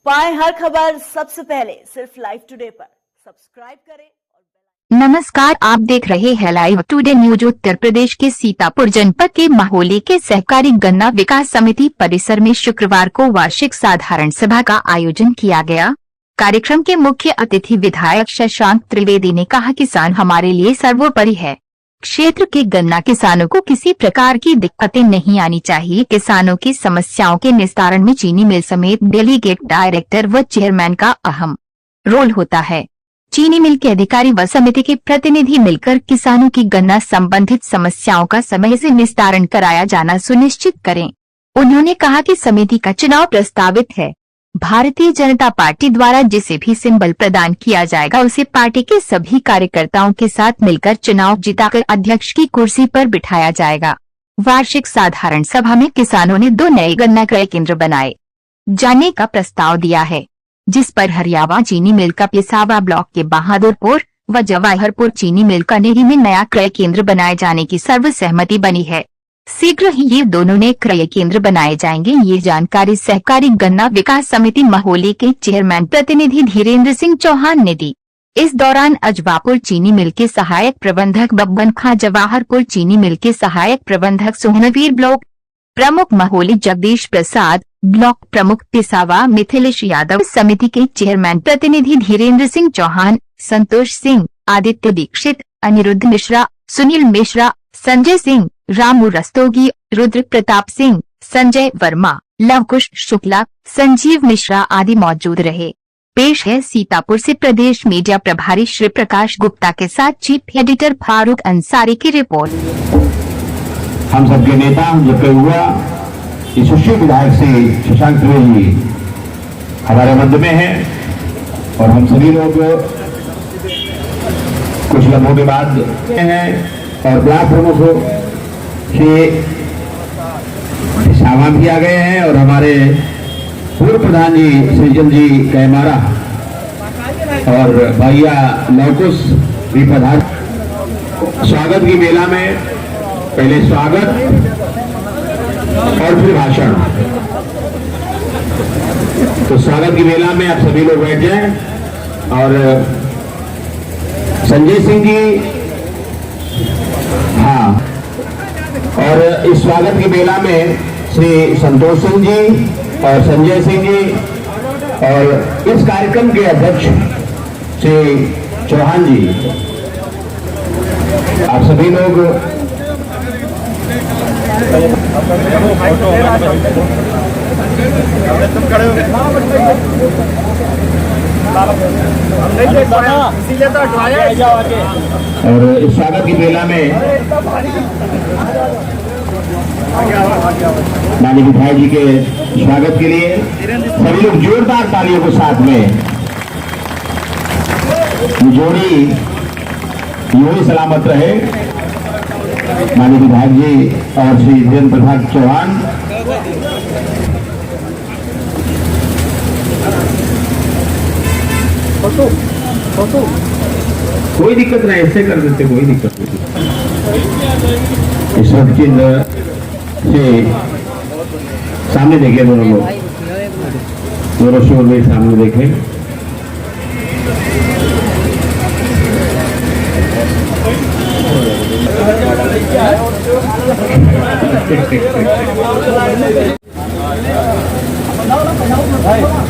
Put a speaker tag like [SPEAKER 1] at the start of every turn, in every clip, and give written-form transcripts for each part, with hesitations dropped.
[SPEAKER 1] पाए हर खबर सबसे पहले सिर्फ लाइव टुडे पर। सब्सक्राइब करें।
[SPEAKER 2] नमस्कार, आप देख रहे हैं live today news. Uttar Pradesh के सीतापुर जनपद के महोली के सहकारी गन्ना विकास समिति परिसर में शुक्रवार को वार्षिक साधारण सभा का आयोजन किया गया। कार्यक्रम के मुख्य अतिथि विधायक शशांक त्रिवेदी ने कहा, किसान हमारे लिए सर्वोपरि है। क्षेत्र के गन्ना किसानों को किसी प्रकार की दिक्कतें नहीं आनी चाहिए। किसानों की समस्याओं के निस्तारण में चीनी मिल समेत डेलीगेट डायरेक्टर व चेयरमैन का अहम रोल होता है। चीनी मिल के अधिकारी व समिति के प्रतिनिधि मिलकर किसानों की गन्ना संबंधित समस्याओं का समय से निस्तारण कराया जाना सुनिश्चित करें। उन्होंने कहा कि समिति का चुनाव प्रस्तावित है। भारतीय जनता पार्टी द्वारा जिसे भी सिंबल प्रदान किया जाएगा उसे पार्टी के सभी कार्यकर्ताओं के साथ मिलकर चुनाव जिताकर अध्यक्ष की कुर्सी पर बिठाया जाएगा। वार्षिक साधारण सभा में किसानों ने 2 नए गन्ना क्रय केंद्र बनाए जाने का प्रस्ताव दिया है, जिस पर हरियावा चीनी मिल का पिसावा ब्लॉक के बहादुरपुर व जवाहरपुर चीनी मिल का नेरी में नया क्रय केंद्र बनाए जाने की सर्वसहमति बनी है। शीघ्र ही ये दोनों नए क्रय केंद्र बनाए जाएंगे। ये जानकारी सहकारी गन्ना विकास समिति महोली के चेयरमैन प्रतिनिधि धीरेन्द्र सिंह चौहान ने दी। इस दौरान अजवापुर चीनी मिल के सहायक प्रबंधक बब्बन खां, जवाहरपुर चीनी मिल के सहायक प्रबंधक सोहनवीर, ब्लॉक प्रमुख महोली जगदीश प्रसाद, ब्लॉक प्रमुख पिसावा मिथिलेश यादव, समिति के चेयरमैन प्रतिनिधि धीरेन्द्र सिंह चौहान, संतोष सिंह, आदित्य दीक्षित, अनिरुद्ध मिश्रा, सुनील मिश्रा, संजय सिंह, रामू रस्तोगी, रुद्र प्रताप सिंह, संजय वर्मा, लवकुश शुक्ला, संजीव मिश्रा आदि मौजूद रहे। पेश है सीतापुर से प्रदेश मीडिया प्रभारी श्री प्रकाश गुप्ता के साथ चीफ एडिटर फारूक अंसारी की रिपोर्ट।
[SPEAKER 3] हम सबके नेता जब हुआ यशस्वी विधायक से शशांक त्रिवेदी हमारे मध्य में है और हम सभी लोग कुछ लम्हों के बाद हैं और ब्लॉक प्रमुख श्री पिसावा भी आ गए हैं और हमारे पूर्व प्रधान जी सृजन जी कैमारा और भैया लौकुश भी पधार। स्वागत की मेला में पहले स्वागत और फिर भाषण। तो स्वागत की मेला में आप सभी लोग बैठ जाएं और संजय सिंह जी, हाँ, और इस स्वागत की मेला में श्री संतोष सिंह जी और संजय सिंह जी और इस कार्यक्रम के अध्यक्ष श्री चौहान जी, आप सभी लोग और इस स्वागत की मेला में माननीय विधायक जी के स्वागत के लिए सभी लोग जोरदार तालियों के साथ में जोड़ी यूं ही सलामत रहे। माननीय विधायक जी और श्री धीरेन्द्र प्रसाद चौहान, कोई दिक्कत नहीं, ऐसे कर देते, कोई दिक्कत नहीं। इस वक्त चिन्ह से सामने देखे दोनों लोग, दोनों शोर में सामने देखें।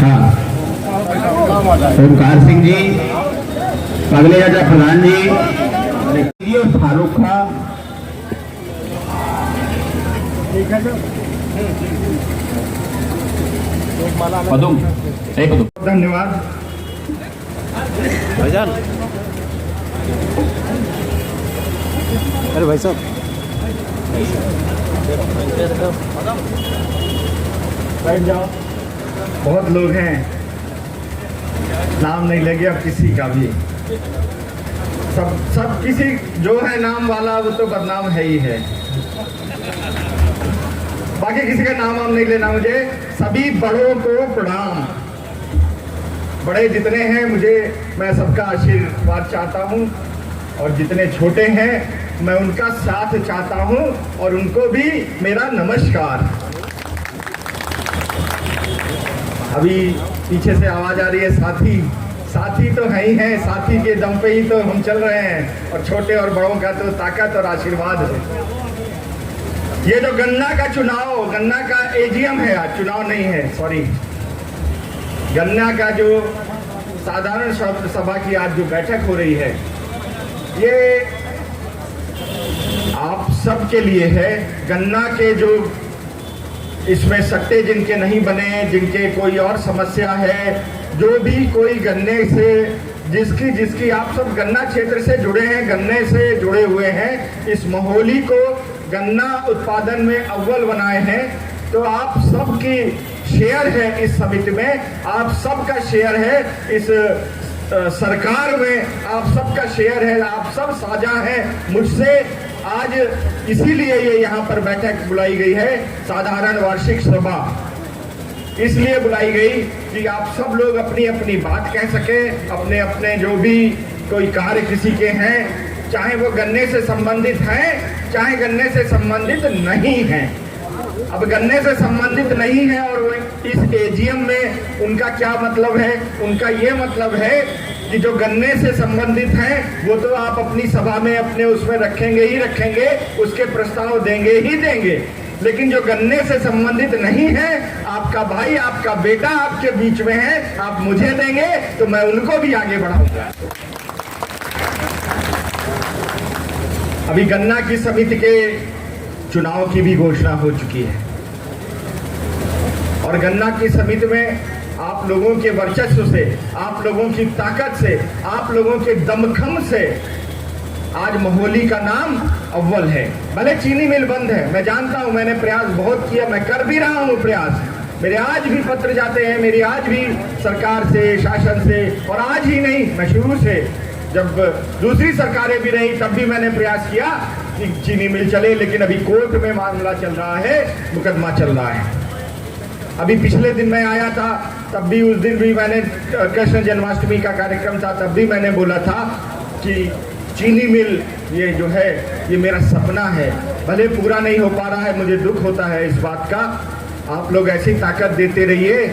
[SPEAKER 3] हाँ, ओमकार सिंह जी, अगले राजा प्रधान जी, फारूक खां, पदुम, धन्यवाद भाईजान। अरे भाई साहब बैठ जाओ, बहुत लोग हैं, नाम नहीं लेंगे अब किसी का भी। सब किसी जो है नाम वाला वो तो बदनाम है ही है, बाकी किसी का नाम वाम नहीं लेना मुझे। सभी बड़ों को प्रणाम, बड़े जितने हैं मैं सबका आशीर्वाद चाहता हूँ और जितने छोटे हैं मैं उनका साथ चाहता हूँ और उनको भी मेरा नमस्कार। अभी पीछे से आवाज आ रही है, साथी साथी तो है ही है, साथी के दम पे ही तो हम चल रहे हैं, और छोटे और बड़ों का तो ताकत और आशीर्वाद है। ये जो गन्ना का चुनाव, गन्ना का एजीएम है आज, चुनाव नहीं है, सॉरी, गन्ना का जो साधारण सभा की आज जो बैठक हो रही है, ये आप सब के लिए है। गन्ना के जो इसमें सट्टे जिनके नहीं बने, जिनके कोई और समस्या है, जो भी कोई गन्ने से जिसकी आप सब गन्ना क्षेत्र से जुड़े हैं, गन्ने से जुड़े हुए हैं, इस महोली को गन्ना उत्पादन में अव्वल बनाए हैं, तो आप सबकी शेयर है इस समिति में, आप सबका शेयर है इस सरकार में, आप सबका शेयर है, आप सब साझा हैं मुझसे। आज इसीलिए ये यहाँ पर बैठक बुलाई गई है, साधारण वार्षिक सभा इसलिए बुलाई गई कि आप सब लोग अपनी अपनी बात कह सके, अपने अपने जो भी कोई कार्य किसी के हैं, चाहे वो गन्ने से संबंधित हैं, चाहे गन्ने से संबंधित नहीं हैं। अब गन्ने से संबंधित नहीं है और वो इस एजीएम में उनका क्या मतलब है? उनका ये मतलब है कि जो गन्ने से संबंधित हैं वो तो आप अपनी सभा में अपने उसमें रखेंगे ही रखेंगे, उसके प्रस्ताव देंगे ही देंगे, लेकिन जो गन्ने से संबंधित नहीं है, आपका भाई, आपका बेटा आपके बीच में है, आप मुझे देंगे तो मैं उनको भी आगे बढ़ाऊंगा। अभी गन्ना की समिति के चुनाव की भी घोषणा हो चुकी है और गन्ना की समिति में आप लोगों के वर्चस्व से, आप लोगों की ताकत से, आप लोगों के दमखम से आज महोली का नाम अव्वल है। भले चीनी मिल बंद है, मैं जानता हूं, मैंने प्रयास बहुत किया, मैं कर भी रहा हूं प्रयास, मेरे आज भी पत्र जाते हैं, मेरी आज भी सरकार से, शासन से, और आज ही नहीं, मैं शुरू से जब दूसरी सरकारें भी रही तब भी मैंने प्रयास किया कि चीनी मिल चले, लेकिन अभी कोर्ट में मामला चल रहा है, मुकदमा चल रहा है। अभी पिछले दिन मैं आया था, तब भी उस दिन भी मैंने कृष्ण जन्माष्टमी का कार्यक्रम था, तब भी मैंने बोला था कि चीनी मिल ये जो है ये मेरा सपना है, भले पूरा नहीं हो पा रहा है, मुझे दुख होता है इस बात का। आप लोग ऐसी ताकत देते रहिए,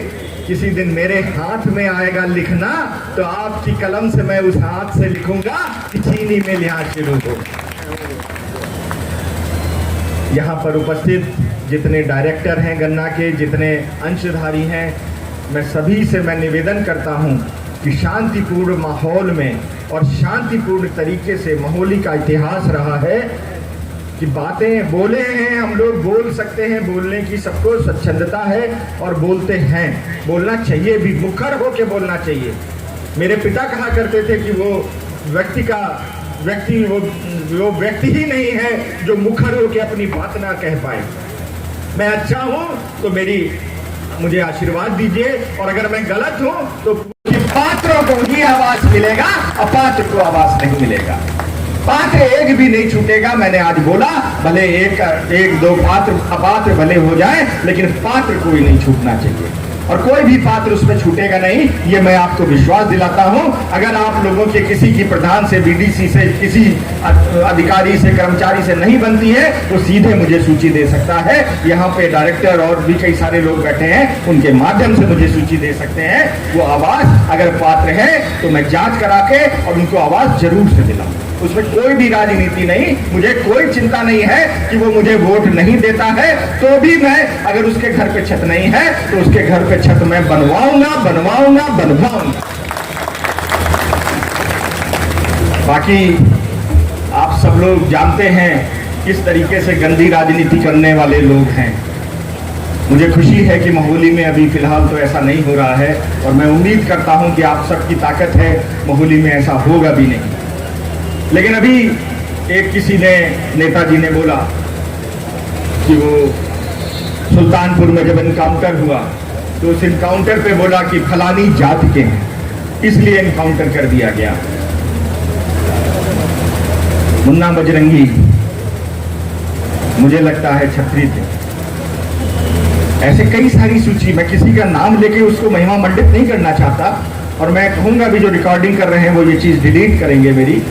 [SPEAKER 3] किसी दिन मेरे हाथ में आएगा लिखना तो आपकी कलम से मैं उस हाथ से लिखूंगा कि चीनी मिल यहाँ शुरू हो। यहाँ पर उपस्थित जितने डायरेक्टर हैं गन्ना के, जितने अंशधारी हैं, मैं सभी से मैं निवेदन करता हूँ कि शांतिपूर्ण माहौल में और शांतिपूर्ण तरीके से महोली का इतिहास रहा है कि बातें बोले हैं, हम लोग बोल सकते हैं, बोलने की सबको स्वच्छंदता है और बोलते हैं, बोलना चाहिए भी, मुखर होके बोलना चाहिए। मेरे पिता कहा करते थे कि वो व्यक्ति ही नहीं है जो मुखर होके अपनी बात ना कह पाए। मैं अच्छा हूँ तो मुझे आशीर्वाद दीजिए, और अगर मैं गलत हूँ तो पात्रों को ही आवाज मिलेगा, अपात्र को आवाज नहीं मिलेगा। पात्र एक भी नहीं छूटेगा। मैंने आज बोला भले एक दो पात्र अपात्र भले हो जाए, लेकिन पात्र कोई नहीं छूटना चाहिए, और कोई भी पात्र उसमें छूटेगा नहीं, ये मैं आपको विश्वास दिलाता हूं। अगर आप लोगों के किसी की प्रधान से, बीडीसी से, किसी अधिकारी से, कर्मचारी से नहीं बनती है, वो सीधे मुझे सूची दे सकता है। यहाँ पे डायरेक्टर और भी कई सारे लोग बैठे हैं, उनके माध्यम से मुझे सूची दे सकते हैं। वो आवाज अगर पात्र है तो मैं जांच करा के और उनको आवाज जरूर से दिलाऊं। उसमें कोई भी राजनीति नहीं, मुझे कोई चिंता नहीं है कि वो मुझे वोट नहीं देता है, तो भी मैं, अगर उसके घर पे छत नहीं है तो उसके घर पे छत मैं बनवाऊंगा। बाकी आप सब लोग जानते हैं किस तरीके से गंदी राजनीति करने वाले लोग हैं। मुझे खुशी है कि महोली में अभी फिलहाल तो ऐसा नहीं हो रहा है, और मैं उम्मीद करता हूं कि आप सबकी ताकत है, महोली में ऐसा होगा भी नहीं। लेकिन अभी एक किसी ने, नेताजी ने बोला कि वो सुल्तानपुर में जब इनकाउंटर हुआ तो उस इनकाउंटर पे बोला कि फलानी जाति के हैं, इसलिए इनकाउंटर कर दिया गया। मुन्ना बजरंगी मुझे लगता है छत्री थे। ऐसे कई सारी सूची, मैं किसी का नाम लेके उसको महिमा मंडित नहीं करना चाहता, और मैं कहूंगा भी जो रिकॉर्डिंग कर रहे हैं वो ये चीज डिलीट करेंगे मेरी।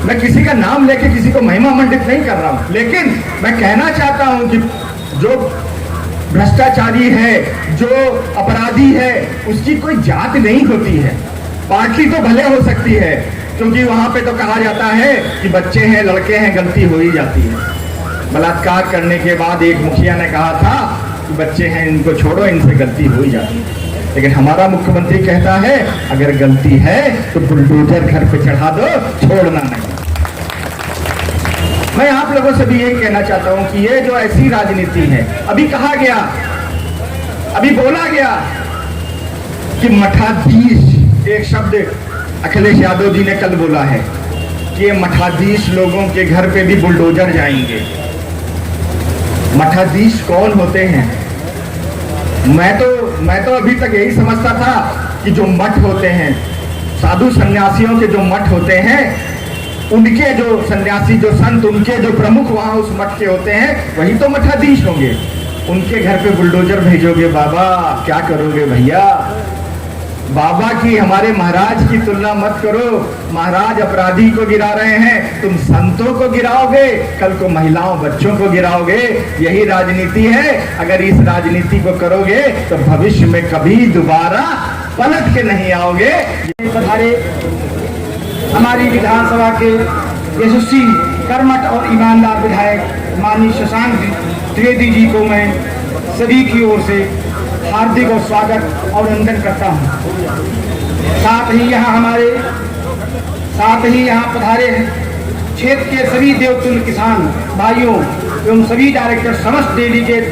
[SPEAKER 3] मैं किसी का नाम लेके किसी को महिमा मंडित नहीं कर रहा हूं, लेकिन मैं कहना चाहता हूं कि भ्रष्टाचारी है, जो अपराधी है, उसकी कोई जात नहीं होती है। पार्टी तो भले हो सकती है, क्योंकि वहां पे तो कहा जाता है कि बच्चे हैं, लड़के हैं, गलती हो ही जाती है। बलात्कार करने के बाद एक मुखिया ने कहा था कि बच्चे हैं, इनको छोड़ो, इनसे गलती हो ही जाती है। लेकिन हमारा मुख्यमंत्री कहता है अगर गलती है तो बुलडोजर घर पे चढ़ा दो, छोड़ना नहीं। मैं आप लोगों से भी यही कहना चाहता हूं कि ये जो ऐसी राजनीति है, अभी कहा गया, अभी बोला गया कि मठाधीश, एक शब्द अखिलेश यादव जी ने कल बोला है कि ये मठाधीश लोगों के घर पे भी बुलडोजर जाएंगे। मठाधीश कौन होते हैं? मैं तो अभी तक यही समझता था कि जो मठ होते हैं, साधु सन्यासियों के जो मठ होते हैं, उनके जो सन्यासी, जो संत, उनके जो प्रमुख वहां उस मठ के होते हैं, वही तो मठाधीश होंगे। उनके घर पे बुलडोजर भेजोगे बाबा, क्या करोगे भैया? बाबा की, हमारे महाराज की तुलना मत करो। महाराज अपराधी को गिरा रहे हैं, तुम संतों को गिराओगे, कल को महिलाओं, बच्चों को गिराओगे। यही राजनीति है। अगर इस राजनीति को करोगे तो भविष्य में कभी दोबारा पलट के नहीं आओगे।
[SPEAKER 4] पधारे हमारी विधानसभा के यशस्वी, कर्मठ और ईमानदार विधायक माननीय शशांक त्रिवेदी जी को मैं सभी की ओर से हार्दिक और स्वागत और अभिनंदन करता हूं। साथ ही यहाँ पधारे क्षेत्र के सभी देवतुल्य किसान भाइयों एवं सभी डायरेक्टर, समस्त डेलीगेट,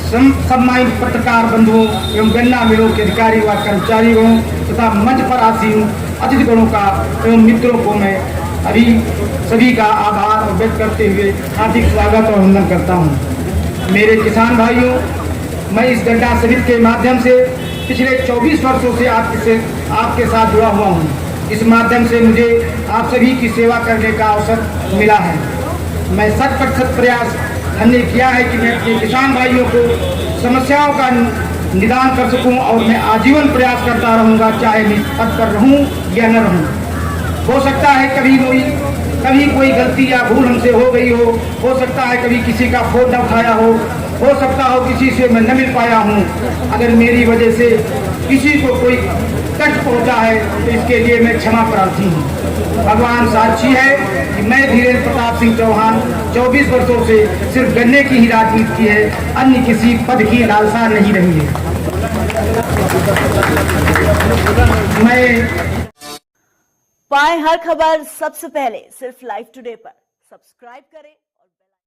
[SPEAKER 4] सम्मानित पत्रकार बंधुओं एवं गन्ना मिलों के अधिकारी व कर्मचारियों तथा मंच पर आसीन अतिथिगणों का एवं मित्रों को मैं अभी सभी का आभार व्यक्त करते हुए हार्दिक स्वागत और अभिनंदन करता हूँ। मेरे किसान भाइयों, मैं इस गन्ना समिति के माध्यम से पिछले 24 वर्षों से आपके साथ जुड़ा हुआ हूँ। इस माध्यम से मुझे आप सभी की सेवा करने का अवसर मिला है। मैं 100% प्रयास हमने किया है कि मैं अपने किसान भाइयों को समस्याओं का निदान कर सकूं और मैं आजीवन प्रयास करता रहूंगा, चाहे मैं पद पर रहूं या न रहूं। हो सकता है कभी कोई गलती या भूल हमसे हो गई हो सकता है कभी किसी का फोन न उठाया हो सकता हो किसी से मैं न मिल पाया हूं। अगर मेरी वजह से किसी को कोई कष्ट पहुंचा है तो इसके लिए मैं क्षमा प्रार्थी हूं। भगवान साक्षी है कि मैं धीरेन्द्र प्रताप सिंह चौहान 24 वर्षों से सिर्फ गन्ने की ही राजनीति की है, अन्य किसी पद की लालसा नहीं रही है।
[SPEAKER 1] पाएं हर खबर सबसे पहले सिर्फ लाइव टुडे पर। सब्सक्राइब करें